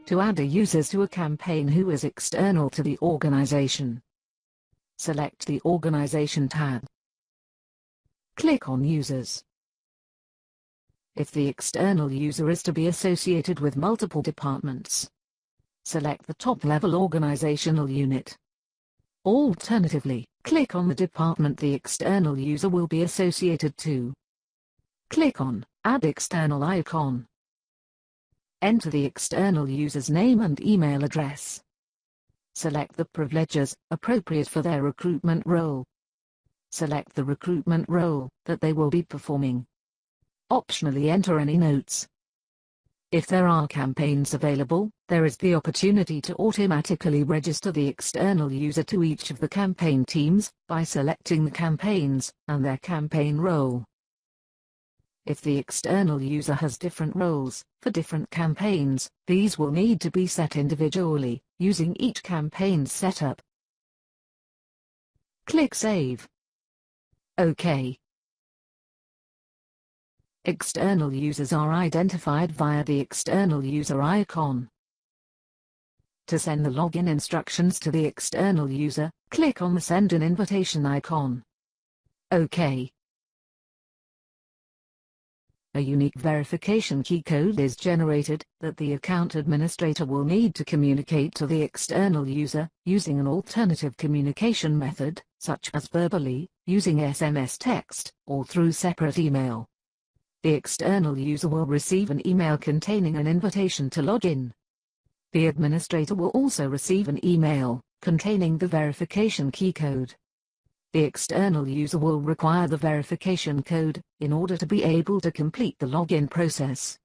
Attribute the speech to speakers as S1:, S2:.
S1: To add a user to a campaign who is external to the organization, select the Organization tab. Click on Users. If the external user is to be associated with multiple departments, select the top-level organizational unit. Alternatively, click on the department the external user will be associated to. Click on Add External icon. Enter the external user's name and email address. Select the privileges appropriate for their recruitment role. Select the recruitment role that they will be performing. Optionally enter any notes. If there are campaigns available, there is the opportunity to automatically register the external user to each of the campaign teams by selecting the campaigns and their campaign role. If the external user has different roles for different campaigns, these will need to be set individually, using each campaign's setup. Click Save. OK. External users are identified via the external user icon. To send the login instructions to the external user, click on the Send an Invitation icon. OK. A unique verification key code is generated that the account administrator will need to communicate to the external user using an alternative communication method, such as verbally, using SMS text, or through separate email. The external user will receive an email containing an invitation to log in. The administrator will also receive an email containing the verification key code. The external user will require the verification code in order to be able to complete the login process.